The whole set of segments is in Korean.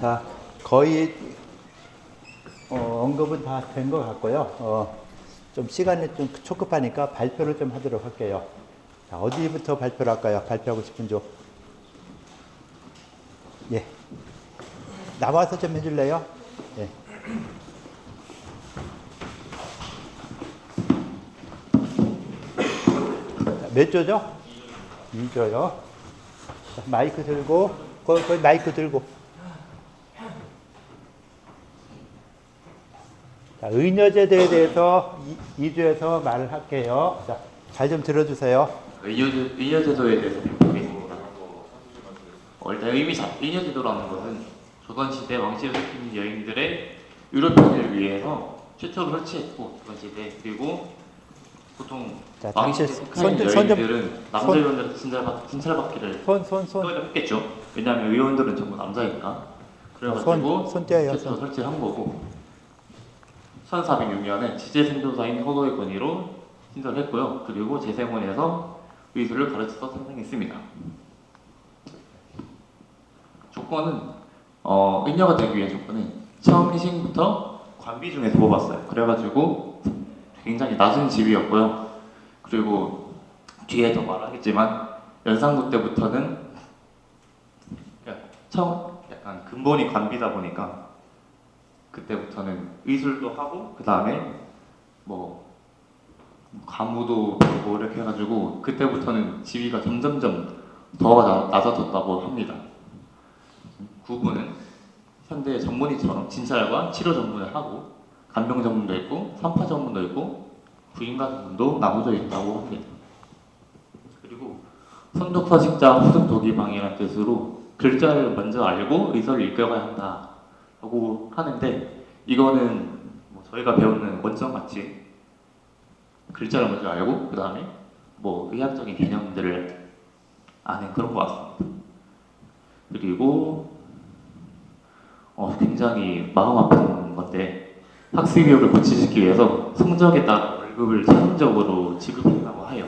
자, 거의 언급은 다 된 것 같고요. 좀 시간이 좀 촉급하니까 발표를 좀 하도록 할게요. 자, 어디부터 발표를 할까요? 발표하고 싶은 쪽. 예. 나와서 좀 해줄래요? 예. 자, 몇 조죠? 2조요. 자, 마이크 들고, 거기 마이크 들고. 자, 의녀제도에 대해서 2주에서 말을 할게요. 자, 잘 좀 들어주세요. 의녀제도에 대해서 일단 의녀제도라는 것은 조선시대 왕실을 지킨 여인들의 유럽편을 위해서 최초로 설치했고, 조선시대. 그리고 보통 자, 왕실을 손 지킨 좀- 여인들은 남자 의원들한테 진찰받기를 손. 떠야 했겠죠. 왜냐하면 의원들은 전부 남자니까. 그래가지고 손 떼어요, 최초로 손. 설치를 한 거고, 1406년에 지제 선교사인 허도의 권위로 신설했고요. 그리고 제생원에서 의술을 가르쳐서 선생했습니다. 조건은 의녀가 되기 위한 조건은 처음 시행부터 관비 중에서 뽑았어요. 그래가지고 굉장히 낮은 지위였고요. 그리고 뒤에 더 말하겠지만 연산군 때부터는 처음 약간 근본이 관비다 보니까 그때부터는 의술도 하고 그 다음에 뭐 가무도 되고 이렇게 해가지고 그때부터는 지위가 점점점 더 낮아졌다고 합니다. 구분은 현대 전문의처럼 진찰과 치료 전문을 하고 간병 전문도 있고 산파 전문도 있고 부인과 전문도 나눠져 있다고 합니다. 그리고 선독서식자 후습도기방이라는 뜻으로 글자를 먼저 알고 의서를 읽어가야 한다고 하는데, 이거는 뭐 저희가 배우는 원점같이 글자를 먼저 알고 그 다음에 뭐 의학적인 개념들을 아는 그런 것 같습니다. 그리고 굉장히 마음 아픈 건데, 학습 교육을 고취시키기 위해서 성적에 따라 월급을 차등적으로 지급한다고 해요.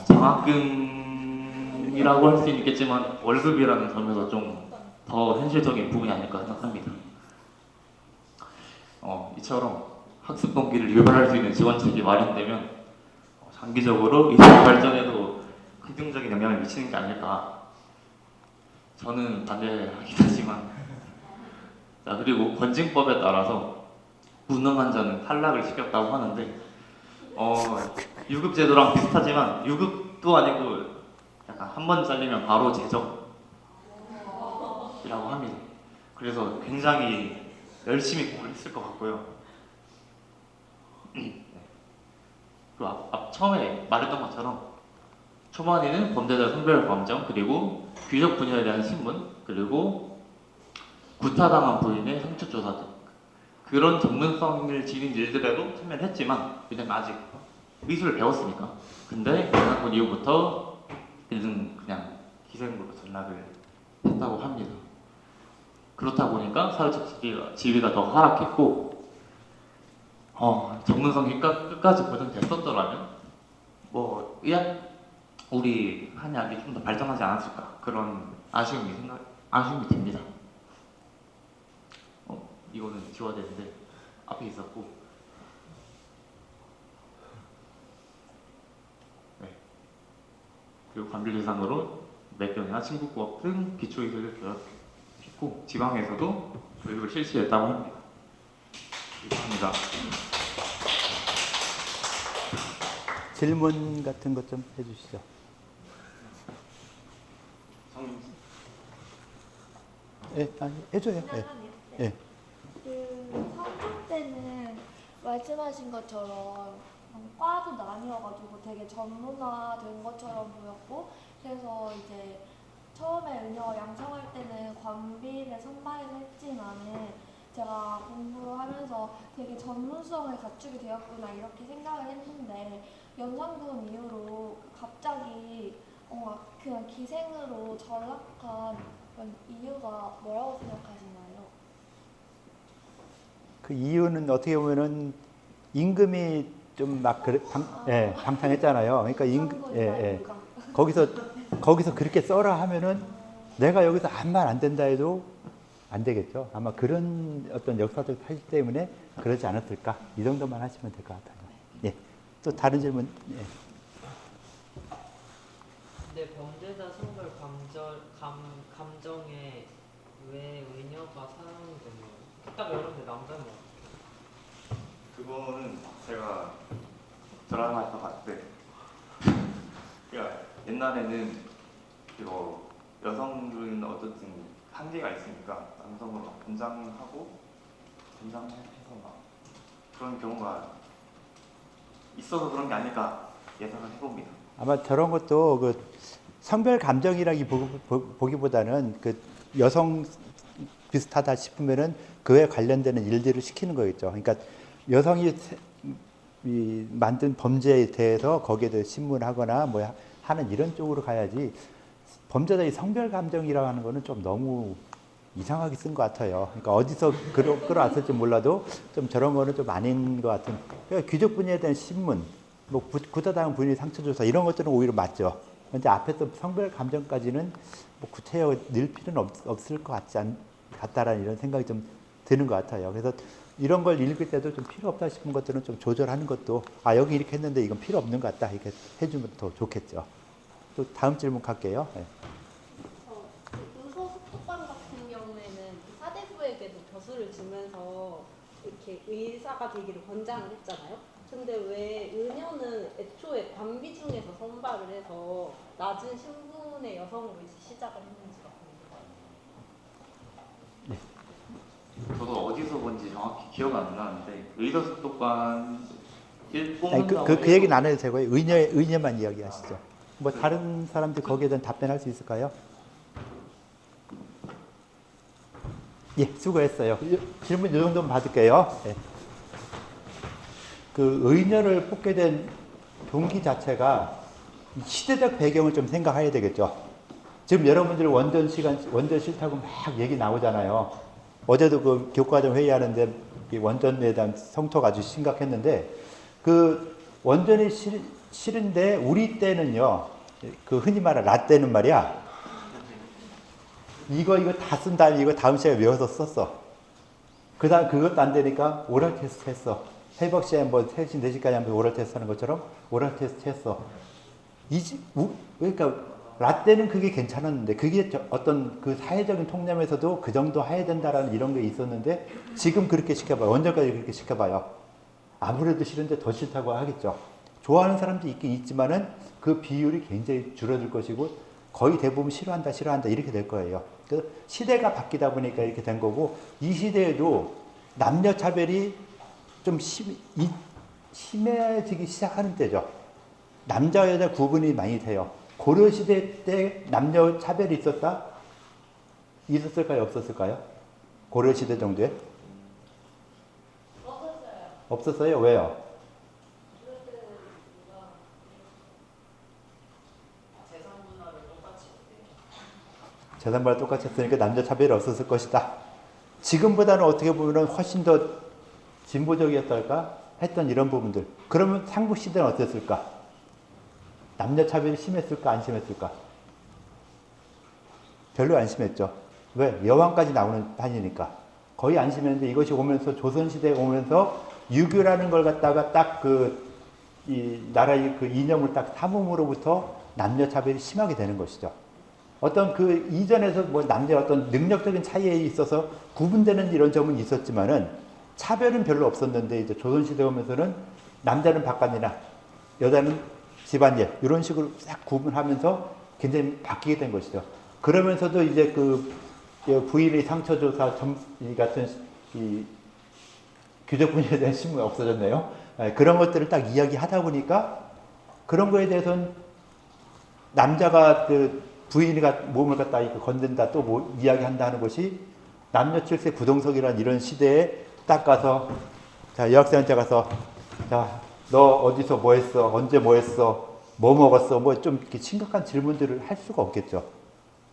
장학금이라고 할 수 있겠지만 월급이라는 점에서 좀 더 현실적인 부분이 아닐까 생각합니다. 이처럼 학습 동기를 유발할 수 있는 지원책이 마련되면 장기적으로 이술 발전에도 긍정적인 영향을 미치는 게 아닐까. 저는 반대하긴 하지만. 자, 그리고 권징법에 따라서 무능한 자는 탈락을 시켰다고 하는데, 유급제도랑 비슷하지만 유급도 아니고 약간 한 번 잘리면 바로 제적이라고 합니다. 그래서 굉장히 열심히 공부를 했을 것 같고요. 그리고 처음에 말했던 것처럼 초반에는 범죄자 성별 감정, 그리고 귀족 분열에 대한 신문, 그리고 구타당한 부인의 상처 조사 등 그런 전문성을 지닌 일들에도 참여를 했지만, 왜냐면 아직 미술을 배웠으니까. 근데 연합군 이후부터 그냥 기생으로 전락을 했다고 합니다. 그렇다 보니까 사회적 지위가 더 하락했고, 전문성이 끝까지 보존됐었더라면 뭐 우리 한약이 좀 더 발전하지 않았을까, 그런 아쉬움이 듭니다. 이거는 지워야 되는데 앞에 있었고, 네. 그리고 관비 대상으로 매경이나 친국법 등 기초의술을 교육했고, 지방에서도 교육을 실시했다고 합니다. 이상입니다. 질문 같은 것 좀 해주시죠. 예, 해줘요. 예. 예. 성종 때는 말씀하신 것처럼 과도 나뉘어가지고 되게 전문화된 것처럼 보였고, 그래서 이제 처음에 은여 양성할 때는 관비를 선발해서 했지만은 제가 공부를 하면서 되게 전문성을 갖추게 되었구나 이렇게 생각을 했는데, 연산군 이후로 갑자기 그냥 기생으로 전락한 이유가 뭐라고 생각하시나요? 그 이유는 어떻게 보면은 임금이 좀 막 방탕했잖아요. 그러니까 거기서 그렇게 써라 하면은 내가 여기서 아무 말 안 된다 해도 안 되겠죠. 아마 그런 어떤 역사적 사실 때문에 그러지 않았을까. 이 정도만 하시면 될 것 같아요. 예. 또 다른 질문. 예. 근데 범죄자 성별 감정에 왜 의녀가 사용되나요? 딱 여러분들 남자는 그거는 제가 드라마에서 봤을 때 그러니까 옛날에는 이거 여성들은 어쨌든 한계가 있으니까 남성으로 분장해서 막 그런 경우가 있어서 그런 게 아닐까 예상을 해봅니다. 아마 저런 것도 그 성별 감정이라기 보기보다는 그 여성 비슷하다 싶으면은 그에 관련되는 일들을 시키는 거겠죠. 그러니까 여성이 만든 범죄에 대해서 거기에 대해 신문하거나 뭐 하는 이런 쪽으로 가야지 범죄자의 성별 감정이라고 하는 거는 좀 너무 이상하게 쓴 것 같아요. 그러니까 어디서 끌어왔을지 몰라도 좀 저런 거는 좀 아닌 것 같은. 그러니까 귀족 분야에 대한 신문, 뭐 구타당한 부인의 상처조사 이런 것들은 오히려 맞죠. 근데 앞에서 성별 감정까지는 뭐 구체적으로 늘 필요는 없을 것 같다라는 이런 생각이 좀 드는 것 같아요. 그래서 이런 걸 읽을 때도 좀 필요 없다 싶은 것들은 좀 조절하는 것도 여기 이렇게 했는데 이건 필요 없는 것 같다 이렇게 해주면 더 좋겠죠. 또 다음 질문 갈게요. 네. 의소소통관 같은 경우에는 사대부에게도 벼슬을 주면서 이렇게 의사가 되기를 권장을 했잖아요. 근데 왜 의녀는 애초에 관비 중에서 선발을 해서 낮은 신분의 여성으로 시작을 했는지가 궁금해요. 저도 어디서 본지 정확히 기억 안 나는데 의사소통관 아니, 뽑는다고 그 얘기는 안 해도 되고요. 의녀만 이야기하시죠. 뭐 다른 사람들 거기에 대한 답변할 수 있을까요? 예, 수고했어요. 질문 이 정도만 받을게요. 예. 그 의녀를 뽑게 된 동기 자체가 시대적 배경을 좀 생각해야 되겠죠. 지금 여러분들 원전 싫다고 막 얘기 나오잖아요. 어제도 그 교과정 회의하는데 원전에 대한 성토가 아주 심각했는데 그 원전이 싫은데 우리 때는요. 그 흔히 말하는 라떼는 말이야. 이거 다 쓴다. 이거 다음 시간에 외워서 썼어. 그 다음 그것도 안 되니까 오럴 테스트 했어. 새벽 시간에 뭐 3시, 4시까지 하면 오럴 테스트 하는 것처럼 오럴 테스트 했어. 그러니까 라떼는 그게 괜찮았는데 그게 어떤 그 사회적인 통념에서도 그 정도 해야 된다라는 이런 게 있었는데 지금 그렇게 시켜봐요. 원전까지 그렇게 시켜봐요. 아무래도 싫은데 더 싫다고 하겠죠. 좋아하는 사람도 있긴 있지만은 그 비율이 굉장히 줄어들 것이고 거의 대부분 싫어한다 이렇게 될 거예요. 그래서 시대가 바뀌다 보니까 이렇게 된 거고 이 시대에도 남녀 차별이 좀 심해지기 시작하는 때죠. 남자 여자 구분이 많이 돼요. 고려 시대 때 남녀 차별이 있었다? 있었을까요? 없었을까요? 고려 시대 정도에? 없었어요. 왜요? 재산부와 똑같이 했으니까 남녀 차별이 없었을 것이다. 지금보다는 어떻게 보면 훨씬 더 진보적이었달까 했던 이런 부분들. 그러면 삼국 시대는 어땠을까? 남녀 차별이 심했을까 안 심했을까? 별로 안 심했죠. 왜? 여왕까지 나오는 판이니까. 거의 안 심했는데 이것이 오면서 조선시대에 오면서 유교라는 걸 갖다가 딱 이 나라의 그 이념을 딱 삼음으로부터 남녀 차별이 심하게 되는 것이죠. 어떤 그 이전에서 뭐 남녀 어떤 능력적인 차이에 있어서 구분되는 이런 점은 있었지만은 차별은 별로 없었는데 이제 조선시대 오면서는 남자는 바깥이나 여자는 집안일 이런 식으로 싹 구분하면서 굉장히 바뀌게 된 것이죠. 그러면서도 이제 그 부인의 상처조사 같은 이 귀족 분야에 대한 신문이 없어졌네요. 그런 것들을 딱 이야기하다 보니까 그런 거에 대해서는 남자가 그 부인이가 몸을 갖다 건든다 또 뭐 이야기한다 하는 것이 남녀 칠세 부동석이라는 이런 시대에 딱 가서 자 여학생한테 가서 자 너 어디서 뭐 했어 언제 뭐 했어 뭐 먹었어 뭐 좀 이렇게 심각한 질문들을 할 수가 없겠죠.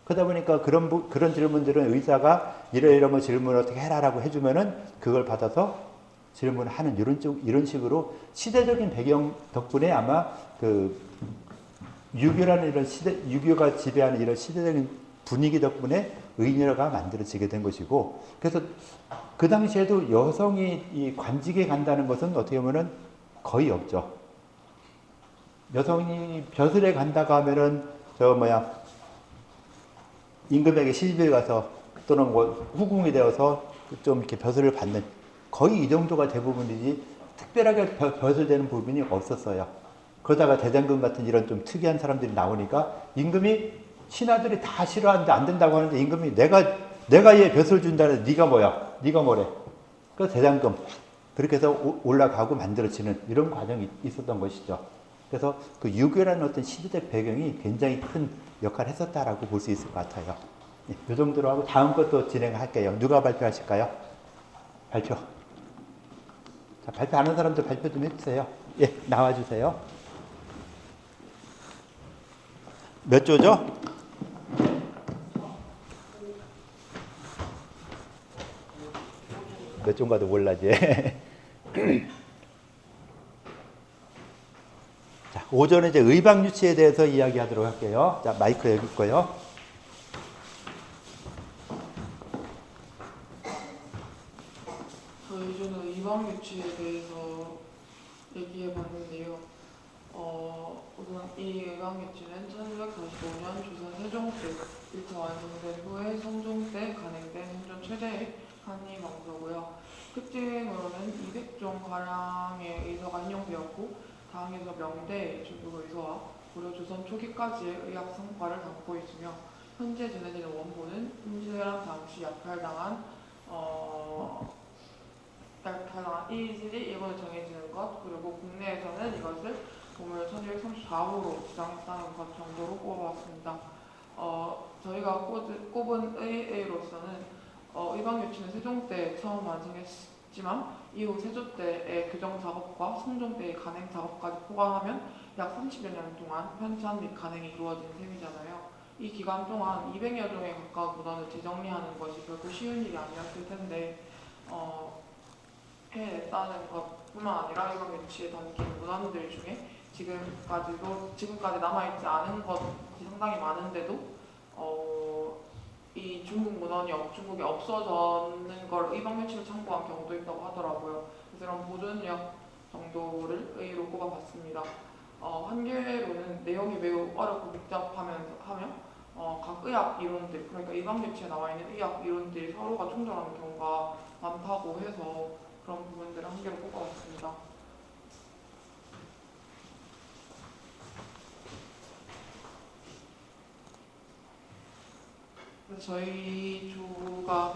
그러다 보니까 그런 질문들은 의사가 이런 거 질문 어떻게 해라라고 해주면은 그걸 받아서 질문을 하는 이런 식으로 시대적인 배경 덕분에 아마 그 유교라는 이런 유교가 지배하는 이런 시대적인 분위기 덕분에 의녀가 만들어지게 된 것이고, 그래서 그 당시에도 여성이 이 관직에 간다는 것은 어떻게 보면은 거의 없죠. 여성이 벼슬에 간다고 하면은 임금에게 시집을 가서 또는 뭐 후궁이 되어서 좀 이렇게 벼슬을 받는, 거의 이 정도가 대부분이지 특별하게 벼슬되는 부분이 없었어요. 그러다가 대장금 같은 이런 좀 특이한 사람들이 나오니까 임금이, 신하들이 다 싫어하는데 안 된다고 하는데 임금이 내가 얘 벼슬 준다는데 네가 뭐야? 네가 뭐래? 그래서 대장금, 그렇게 해서 올라가고 만들어지는 이런 과정이 있었던 것이죠. 그래서 그 유교라는 어떤 시대적 배경이 굉장히 큰 역할을 했었다라고 볼 수 있을 것 같아요. 이 정도로 하고 다음 것도 진행할게요. 누가 발표하실까요? 발표. 자, 발표하는 사람들 발표 좀 해주세요. 예, 나와주세요. 몇 조죠? 몇 조인가도 몰라지. 자, 오전에 이제 의방유치에 대해서 이야기하도록 할게요. 자, 마이크 여기 있고요. 저는 의방유치에 대해서 얘기해 봤는데요. 우선 이 의방유치는 1645년 조선 세종 때부터 완성된 후에 성종 때 간행된 현존 최대의 한의 방서고요. 특징으로는 200종가량의 의서가 인용되었고 당에서 명대 중국 의서와 고려 조선 초기까지의 의학 성과를 담고 있으며 현재 전해지는 원본은 임진왜란 당시 약탈당한 이질이 일본에 정해지는 것, 그리고 국내에서는 이것을 보물 1234호로 지정했다는 것 정도로 꼽아봤습니다. 저희가 꼽은 의로서는 의방유치는 세종 때 처음 완성했지만 이후 세조 때의 교정 작업과 성종 때의 간행 작업까지 포함하면 약 30여 년 동안 편찬 및 간행이 이루어진 셈이잖아요. 이 기간 동안 200여 종에 가까운 문헌을 재정리하는 것이 결코 쉬운 일이 아니었을 텐데 해냈다는 것뿐만 아니라 의방유치에 담긴 문헌들 중에 지금까지 남아있지 않은 것이 상당히 많은데도 이 중국에 없어졌는 걸 의방유치를 참고한 경우도 있다고 하더라고요. 그래서 이런 보존력 정도를 의의로 꼽아봤습니다. 한계로는 내용이 매우 어렵고 복잡하며 각 의학 이론들, 그러니까 의방유치에 나와 있는 의학 이론들이 서로가 충돌하는 경우가 많다고 해서 그런 부분들을 한계로 꼽아봤습니다. 저희 조가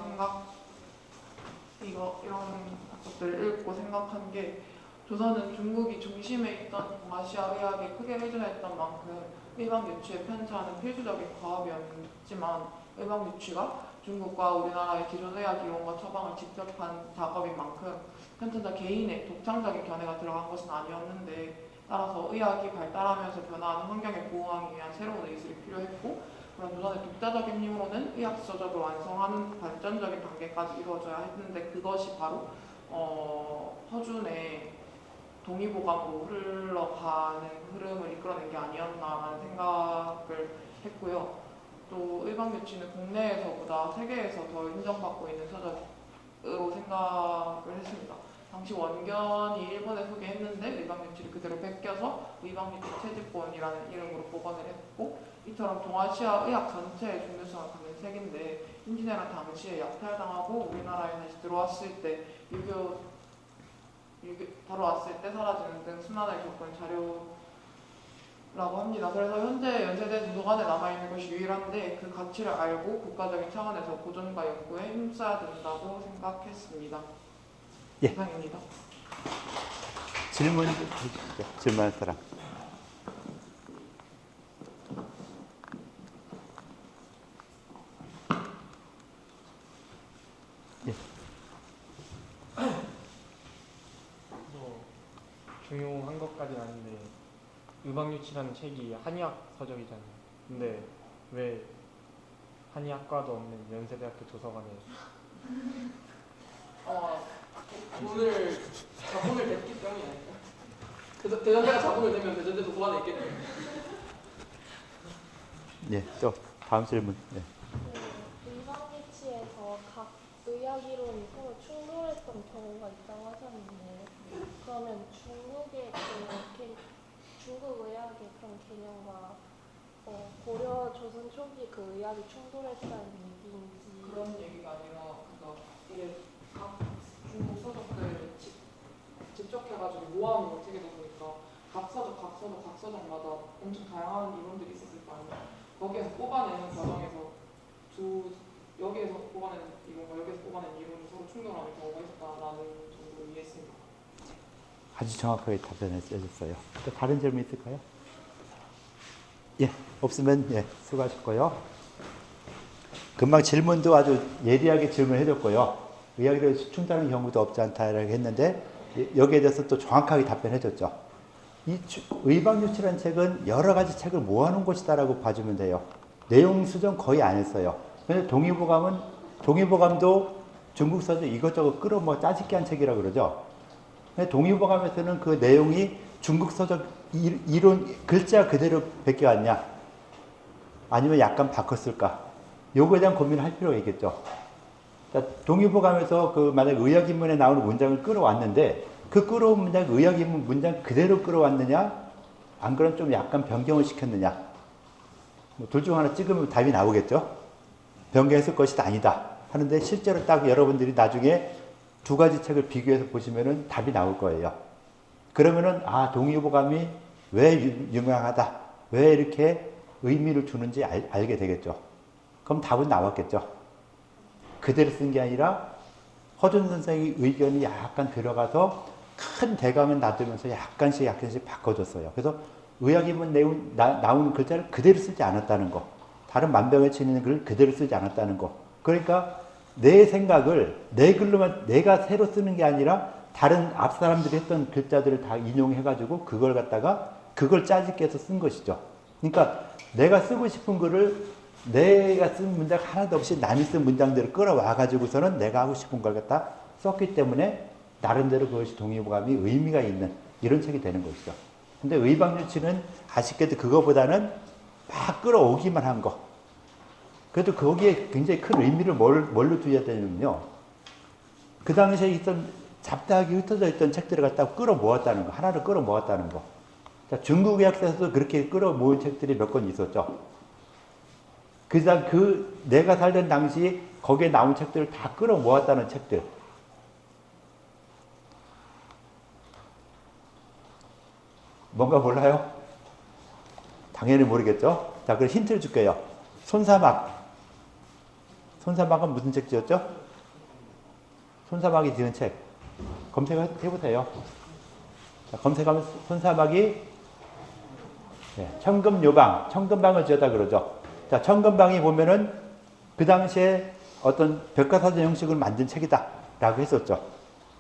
이런 것들을 읽고 생각한 게, 조선은 중국이 중심에 있던 동아시아 의학에 크게 의존했던 만큼 의방유치의 편찬은 필수적인 과업이었지만 의방유치가 중국과 우리나라의 기존 의학 이론과 처방을 직접 한 작업인 만큼 편찬자 개인의 독창적인 견해가 들어간 것은 아니었는데, 따라서 의학이 발달하면서 변화하는 환경에 보호하기 위한 새로운 의술이 필요했고, 그런 조선의 독자적인 힘으로는 의학서적을 완성하는 발전적인 단계까지 이루어져야 했는데, 그것이 바로 허준의 동의보감으로 흘러가는 흐름을 이끌어낸 게 아니었나라는 생각을 했고요. 또 의방유치는 국내에서보다 세계에서 더 인정받고 있는 서적으로 생각을 했습니다. 당시 원견이 일본에 소개했는데 의방유치를 그대로 베껴서 의방유치 채집본이라는 이름으로 복원을 했고, 이처럼 동아시아 의학 전체의 중요성을 갖는 책인데, 임진왜란 당시에 약탈당하고 우리나라에 다시 들어왔을 때 들어왔을 때 사라지는 등 순환을 겪은 자료라고 합니다. 그래서 현재 연세대 도서관에 남아있는 것이 유일한데, 그 가치를 알고 국가적인 차원에서 보존과 연구에 힘써야 된다고 생각했습니다. 예. 이상입니다. 질문 해주시죠. 질문할 사람. 예. 중요한 것까지는 아닌데, 의방유치라는 책이 한의학 서적이잖아요. 근데 왜 한의학과도 없는 연세대학교 도서관에 자본을 냈기 때문이 아닐까요? 대전대가 자본을 내면 대전대 도서관에 있겠네요. 예, 또 다음 질문. 예. 그러면 중국의 중국 의학의 그런 개념과 고려 조선 초기 그 의학이 충돌했다는 얘기인지. 그런 얘기가 아니라 그러니까 이게 각 중국 서적들 집적해가지고 모아놓은 걸 책에 넣으니까 각 서적마다 엄청 다양한 이론들이 있었을 거 아니에요. 거기에서 뽑아내는 과정에서 여기에서 뽑아내는 이론과 여기에서 뽑아내는 이론이 서로 충돌하는 경우가 있었다라는 정도로 이해했습니다. 아주 정확하게 답변해 주셨어요. 또 다른 질문 있을까요? 예, 없으면 예, 수고하셨고요. 금방 질문도 아주 예리하게 질문해 줬고요. 의학에 대해서 충돌하는 경우도 없지 않다라고 했는데 여기에 대해서 또 정확하게 답변해 줬죠. 이 의방유치라는 책은 여러 가지 책을 모아놓은 것이다라고 봐주면 돼요. 내용 수정 거의 안 했어요. 근데 동의보감도 중국 서적 이것저것 끌어모아 짜집기 한 책이라고 그러죠. 근데 동의보감에서는 그 내용이 중국 서적 이론 글자 그대로 베껴왔냐 아니면 약간 바꿨을까 요거에 대한 고민을 할 필요가 있겠죠. 동의보감에서 그 만약 의학인문에 나오는 문장을 끌어왔는데 그 끌어온 문장 의학인문 문장 그대로 끌어왔느냐 안 그러면 좀 약간 변경을 시켰느냐 뭐 둘 중 하나 찍으면 답이 나오겠죠. 변경했을 것이 아니다 하는데 실제로 딱 여러분들이 나중에 두 가지 책을 비교해서 보시면은 답이 나올 거예요. 그러면은 동의보감이 왜 유명하다 왜 이렇게 의미를 주는지 알게 되겠죠. 그럼 답은 나왔겠죠. 그대로 쓴 게 아니라 허준 선생의 의견이 약간 들어가서 큰 대강은 놔두면서 약간씩 바꿔줬어요. 그래서 의학인문 내용 나오는 글자를 그대로 쓰지 않았다는 거, 다른 만병에 치는 글을 그대로 쓰지 않았다는 거. 그러니까 내 생각을 내 글로만 내가 새로 쓰는 게 아니라 다른 앞 사람들이 했던 글자들을 다 인용해가지고 그걸 짜집게 해서 쓴 것이죠. 그러니까 내가 쓰고 싶은 글을 내가 쓴 문장 하나도 없이 남이 쓴 문장들을 끌어와가지고서는 내가 하고 싶은 걸 갖다 썼기 때문에 나름대로 그것이 동의보감이 의미가 있는 이런 책이 되는 것이죠. 근데 의방유치는 아쉽게도 그거보다는 막 끌어오기만 한 거. 그래도 거기에 굉장히 큰 의미를 뭘로 두어야 되냐면요. 그 당시에 있던 잡다하게 흩어져 있던 책들을 갖다 끌어모았다는 거. 하나를 끌어모았다는 거. 자, 중국 의학사에서도 그렇게 끌어모은 책들이 몇 권 있었죠. 내가 살던 당시 거기에 나온 책들을 다 끌어모았다는 책들. 뭔가 몰라요? 당연히 모르겠죠? 자, 그럼 힌트를 줄게요. 손사막은 무슨 책 지었죠? 손사막이 지은 책. 검색해보세요. 자, 검색하면 손사막이 청금방을 지었다 그러죠. 자, 청금방이 보면은 그 당시에 어떤 벽화사전 형식을 만든 책이다 라고 했었죠.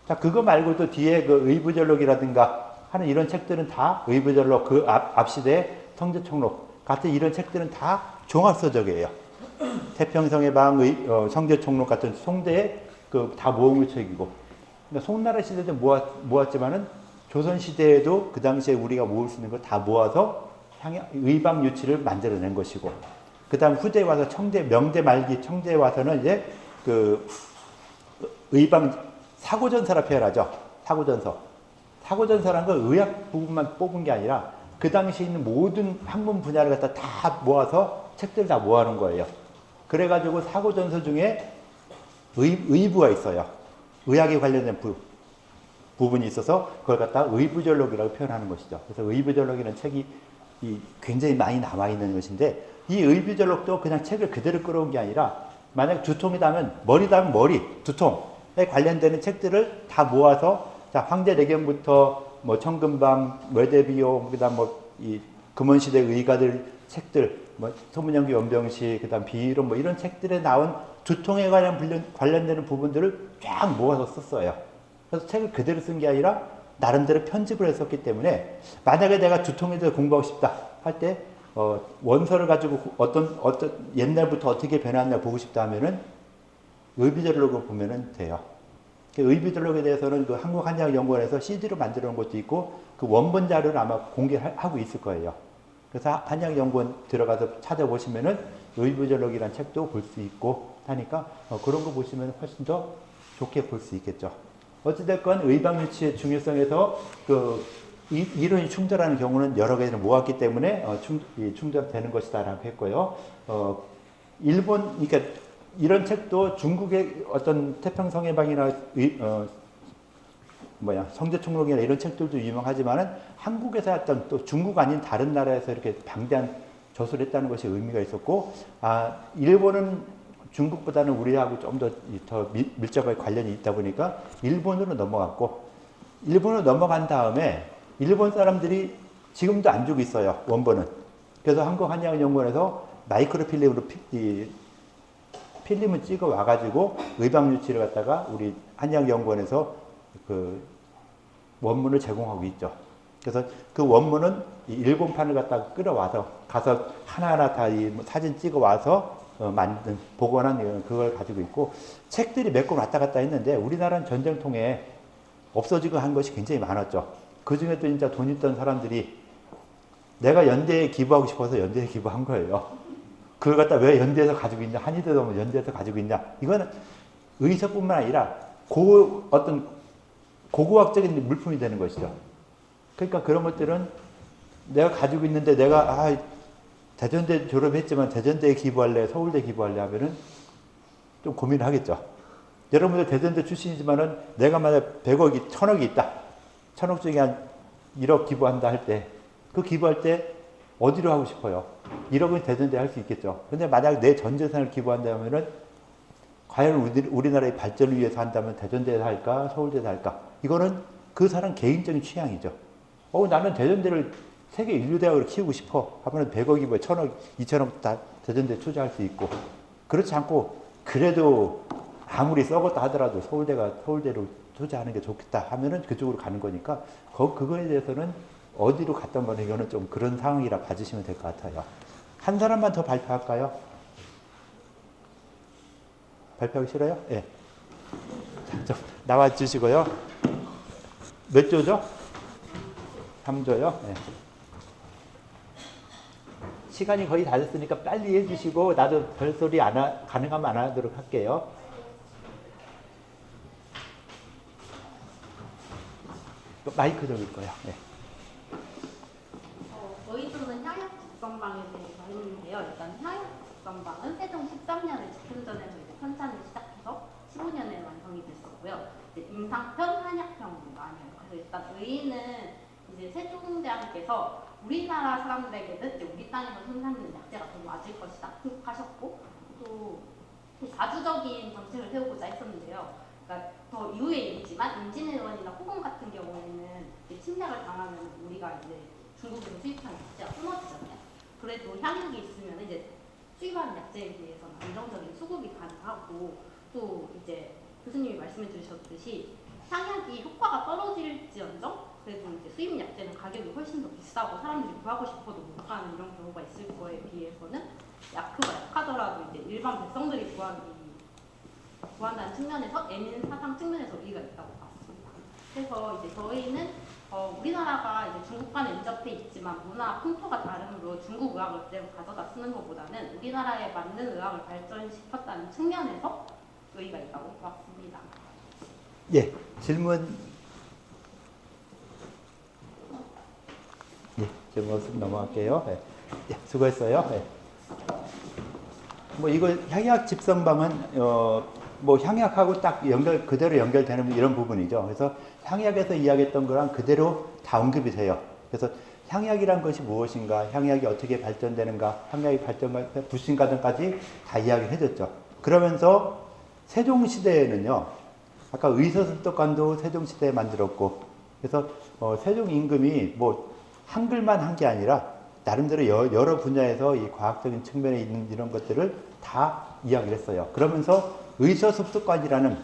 자, 그거 말고도 뒤에 그 의부절록이라든가 하는 이런 책들은 다 의부절록, 그 앞 시대의 성제총록 같은 이런 책들은 다 종합서적이에요. 태평성의 방, 성제총록 같은 송대의 다 모음의 책이고. 그러니까 송나라 시대 때 모았지만은 조선 시대에도 그 당시에 우리가 모을 수 있는 걸 다 모아서 의방유치를 만들어낸 것이고. 그 다음 후대에 와서 명대 말기 청대에 와서는 이제 사고전서라 표현하죠. 사고전서라는 건 의학 부분만 뽑은 게 아니라 그 당시에 있는 모든 학문 분야를 갖다 다 모아서 책들을 다 모아놓은 거예요. 그래가지고 사고전서 중에 의부가 있어요. 의학에 관련된 부분이 있어서 그걸 갖다 의부절록이라고 표현하는 것이죠. 그래서 의부절록이라는 책이 굉장히 많이 남아있는 것인데 이 의부절록도 그냥 책을 그대로 끌어온 게 아니라 만약 두통이다면 머리, 두통에 관련되는 책들을 다 모아서 자, 황제내경부터 청금방, 외대비용, 그다음 이 금원시대 의가들 책들, 소문영기 원병시, 그다음 비이론 이런 책들에 나온 두통에 관련되는 부분들을 쫙 모아서 썼어요. 그래서 책을 그대로 쓴 게 아니라 나름대로 편집을 했었기 때문에 만약에 내가 두통에 대해서 공부하고 싶다 할 때 원서를 가지고 어떤 옛날부터 어떻게 변했나 보고 싶다 하면은 의비절록을 보면은 돼요. 의비절록에 대해서는 그 한국한의학연구원에서 CD로 만들어 놓은 것도 있고 그 원본 자료를 아마 공개하고 있을 거예요. 그래서 한의학연구원 들어가서 찾아보시면은 의비절록이라는 책도 볼 수 있고 하니까 그런 거 보시면 훨씬 더 좋게 볼 수 있겠죠. 어찌됐건 의방유치의 중요성에서 그 이론이 충돌하는 경우는 여러 가지를 모았기 때문에 충돌되는 것이다라고 했고요. 일본, 그러니까 이런 책도 중국의 어떤 태평성해방이나 성제총록이나 이런 책들도 유명하지만은 한국에서 했던 또 중국 아닌 다른 나라에서 이렇게 방대한 저술을 했다는 것이 의미가 있었고, 일본은 중국보다는 우리하고 좀 더 밀접하게 관련이 있다 보니까 일본으로 넘어갔고, 일본으로 넘어간 다음에 일본 사람들이 지금도 안 주고 있어요, 원본은. 그래서 한국한의학연구원에서 마이크로필름으로 필름을 찍어 와가지고 의방유치를 갖다가 우리 한의학연구원에서 그 원문을 제공하고 있죠. 그래서 그 원문은 일본판을 갖다가 끌어와서 가서 하나하나 다 이 사진 찍어 와서 만든 복원한 그걸 가지고 있고, 책들이 몇 권 왔다 갔다 했는데 우리나라는 전쟁통에 없어지고 한 것이 굉장히 많았죠. 그 중에도 진짜 돈 있던 사람들이 내가 연대에 기부하고 싶어서 연대에 기부한 거예요. 그걸 갖다 왜 연대에서 가지고 있냐, 한의대도 연대에서 가지고 있냐. 이거는 의사뿐만 아니라 어떤 고고학적인 물품이 되는 것이죠. 그러니까 그런 것들은 내가 가지고 있는데 내가 대전대 졸업했지만 대전대에 기부할래, 서울대 기부할래 하면은 좀 고민을 하겠죠. 여러분들 대전대 출신이지만은 내가 만약 100억이, 1000억이 있다. 1000억 중에 한 1억 기부한다 할 때, 그 기부할 때 어디로 하고 싶어요? 1억은 대전대 할 수 있겠죠. 근데 만약 내 전 재산을 기부한다 하면은 과연 우리나라의 발전을 위해서 한다면 대전대에서 할까, 서울대에서 할까? 이거는 그 사람 개인적인 취향이죠. 나는 대전대를 세계 인류대학으로 키우고 싶어 하면 100억이 1000억, 2000억 다 대전대에 투자할 수 있고, 그렇지 않고 그래도 아무리 썩었다 하더라도 서울대로 투자하는 게 좋겠다 하면은 그쪽으로 가는 거니까 그거에 대해서는 어디로 갔던 거는 이거는 좀 그런 상황이라 봐주시면 될 것 같아요. 한 사람만 더 발표할까요? 발표하기 싫어요? 예. 네. 좀 나와 주시고요. 몇 조죠? 3조요? 네. 시간이 거의 다 됐으니까 빨리 해주시고 나도 별소리 가능하면 안 하도록 할게요. 마이크 좀 있고요. 네. 저희 조는 향약 직선방에 대해서 했는데요. 일단 향약 직선방은 세종 13년에 집현전에서 편찬을 시작해서 15년에 완성이 됐었고요. 임상편, 한약편으로 나뉘어요. 그래서 일단 의의는 이제 세종대왕께서 우리나라 사람들에게는 이제 우리 땅에서 생산되는 약재가 더 맞을 것이다 생각하셨고, 또 자주적인 정책을 세우고자 했었는데요. 그러니까 더 이후의 일이지만 임진왜란이나 호공 같은 경우에는 이제 침략을 당하면 우리가 이제 중국에서 수입하는 약재가 끊어지잖아요. 그래도 향약이 있으면 이제 수입하는 약재에 대해서는 안정적인 수급이 가능하고, 또 이제 교수님이 말씀해 주셨듯이 향약이 효과가 떨어질지언정 그래도 이제 수입 약재는 가격이 훨씬 더 비싸고 사람들이 구하고 싶어도 못 가는 이런 경우가 있을 거에 비해서는 약효가 약하더라도 이제 일반 백성들이 구한다는 측면에서 애민 사상 측면에서 의의가 있다고 봤습니다. 그래서 이제 저희는 우리나라가 이제 중국과는 인접해 있지만 문화 풍토가 다르므로 중국 의학을 그대로 가져다 쓰는 것보다는 우리나라에 맞는 의학을 발전시켰다는 측면에서 의의가 있다고 봤습니다. 예, 질문. 예, 질문 넘어갈게요. 예, 수고했어요. 예. 이거 향약 집선방은 향약하고 딱 그대로 연결되는 이런 부분이죠. 그래서 향약에서 이야기했던 거랑 그대로 다 언급이 돼요. 그래서 향약이란 것이 무엇인가, 향약이 어떻게 발전되는가, 향약의 발전과 부신과정까지 다 이야기를 해줬죠. 그러면서 세종시대에는요, 아까 의서습독관도 세종시대에 만들었고, 그래서 세종 임금이 한글만 한 게 아니라 나름대로 여러 분야에서 이 과학적인 측면에 있는 이런 것들을 다 이야기를 했어요. 그러면서 의서습독관이라는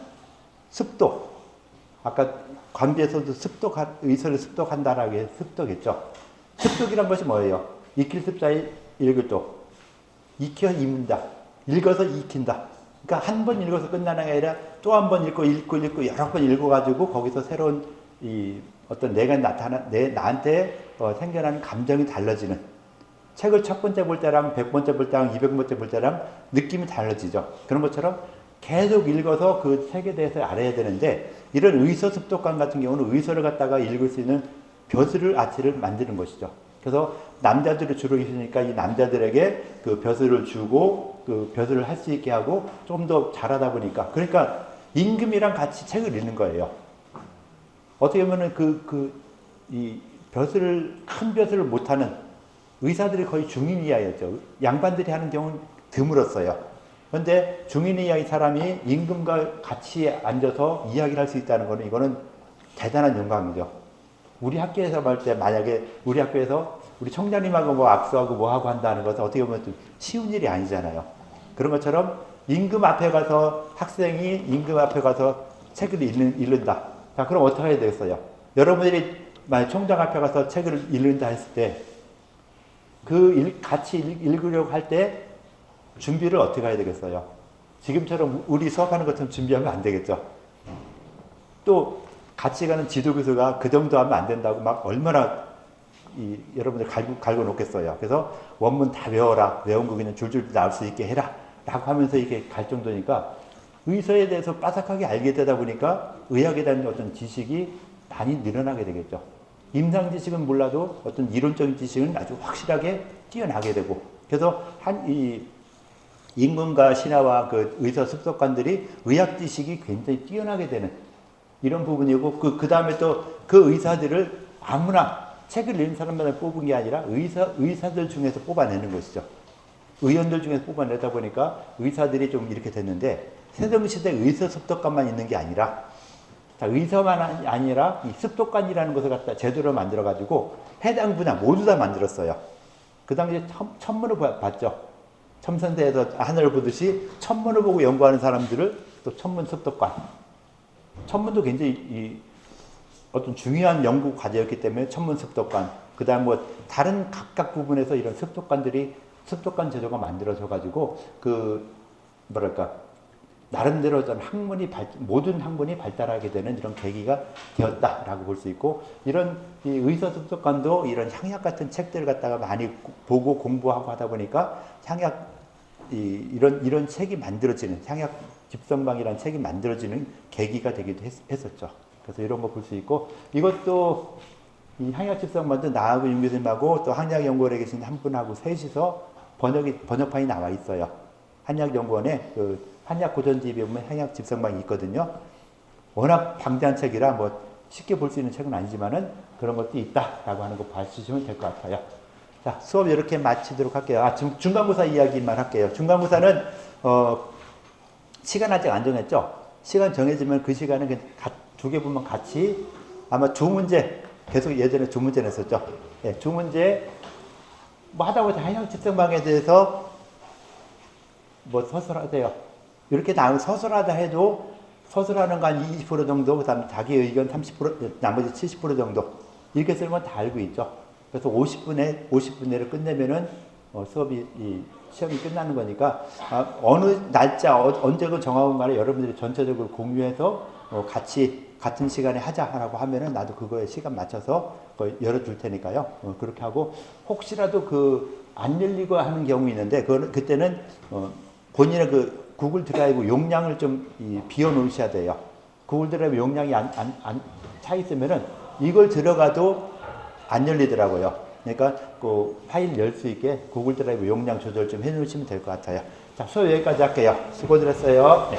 습독, 아까 관비에서도 의서를 습독한다라고 해서 습독했죠. 습독이란 것이 뭐예요? 익힐 습자의 읽을 독, 익혀 읽는다, 읽어서 익힌다. 그러니까 한 번 읽어서 끝나는 게 아니라 또 한 번 읽고 여러 번 읽어가지고 거기서 새로운 어떤 나한테 생겨나는 감정이 달라지는, 책을 첫 번째 볼 때랑 100번째 볼 때랑 200번째 볼 때랑 느낌이 달라지죠. 그런 것처럼 계속 읽어서 그 책에 대해서 알아야 되는데 이런 의서 습독관 같은 경우는 의서를 갖다가 읽을 수 있는 벼슬을 아치를 만드는 것이죠. 그래서 남자들이 주로 있으니까 이 남자들에게 그 벼슬을 주고 그 벼슬을 할 수 있게 하고 좀 더 잘하다 보니까 그러니까 임금이랑 같이 책을 읽는 거예요. 어떻게 보면은 이 벼슬을 큰 벼슬을 못하는 의사들이 거의 중인 이하였죠. 양반들이 하는 경우는 드물었어요. 그런데 중인 이하의 사람이 임금과 같이 앉아서 이야기를 할 수 있다는 거는 이거는 대단한 영광이죠. 우리 학교에서 볼 때 만약에 우리 학교에서 우리 청장님하고 뭐 악수하고 뭐 하고 한다는 것은 어떻게 보면 좀 쉬운 일이 아니잖아요. 그런 것처럼 임금 앞에 가서 학생이 임금 앞에 가서 책을 읽는다. 자, 그럼 어떻게 해야 되겠어요? 여러분들이 만약 총장 앞에 가서 책을 읽는다 했을 때 같이 읽으려고 할 때 준비를 어떻게 해야 되겠어요? 지금처럼 우리 수업하는 것처럼 준비하면 안 되겠죠. 또 같이 가는 지도교수가 그 정도 하면 안 된다고 막 얼마나 여러분들 갈고 놓겠어요. 그래서 원문 다 외워라. 외운 거 그냥 줄줄 나올 수 있게 해라. 라고 하면서 이게 갈 정도니까 의서에 대해서 빠삭하게 알게 되다 보니까 의학에 대한 어떤 지식이 많이 늘어나게 되겠죠. 임상 지식은 몰라도 어떤 이론적인 지식은 아주 확실하게 뛰어나게 되고 그래서 이 임금과 신하와 그 의사 습속관들이 의학 지식이 굉장히 뛰어나게 되는 이런 부분이고 그 다음에 또 그 의사들을 아무나 책을 읽는 사람마다 뽑은 게 아니라 의사들 중에서 뽑아내는 것이죠. 의원들 중에서 뽑아내다 보니까 의사들이 좀 이렇게 됐는데 세종시대 의사 습독관만 있는 게 아니라 의사만 아니라 이 습독관이라는 것을 갖다 제도로 만들어 가지고 해당 분야 모두 다 만들었어요. 그 당시에 천문을 봤죠. 첨선대에서 하늘을 보듯이 천문을 보고 연구하는 사람들을 또 천문 습독관. 천문도 굉장히 어떤 중요한 연구 과제였기 때문에 천문 습독관. 그다음 뭐 다른 각각 부분에서 이런 습독관 제도가 만들어져 가지고 나름대로 어떤 모든 학문이 발달하게 되는 이런 계기가 되었다라고 볼 수 있고 이런 이 의사 습독관도 이런 향약 같은 책들을 갖다가 많이 보고 공부하고 하다 보니까 향약 이런 책이 만들어지는 향약 집성방이라는 책이 만들어지는 계기가 되기도 했었죠. 그래서 이런 거 볼 수 있고 이것도 이 향약 집성반도 나하고 윤 교수님하고 또 한약연구원에 계신 한 분하고 셋이서 번역판이 나와 있어요. 한약연구원에 그 한약고전집에 보면 향약 집성방이 있거든요. 워낙 방대한 책이라 뭐 쉽게 볼 수 있는 책은 아니지만은 그런 것도 있다라고 하는 거 봐주시면 될 것 같아요. 자, 수업 이렇게 마치도록 할게요. 중간고사 이야기만 할게요. 중간고사는 시간 아직 안 정했죠? 시간 정해지면 그 시간은 두 개 보면 같이 아마 주문제 계속 예전에 주문제 냈었죠. 예, 주문제 뭐 하다보다 한약 집성방에 대해서 뭐 서술하세요. 이렇게 서술하다 해도 서술하는 거 한 20% 정도, 그 다음 자기 의견 30%, 나머지 70% 정도 이렇게 쓰는 건 다 알고 있죠. 그래서 50분 내로 끝내면은 시험이 끝나는 거니까 어느 날짜 언제고 정하고 말에 여러분들이 전체적으로 공유해서 같은 시간에 하자라고 하면은 나도 그거에 시간 맞춰서 열어줄 테니까요. 그렇게 하고 혹시라도 안 열리고 하는 경우 있는데 그때는 본인의 구글 드라이브 용량을 좀 비워 놓으셔야 돼요. 구글 드라이브 용량이 안 차 있으면은 이걸 들어가도 안 열리더라고요. 그러니까 그 파일 열 수 있게 구글 드라이브 용량 조절 좀 해놓으시면 될 것 같아요. 자, 수업 여기까지 할게요. 수고들 했어요. 네.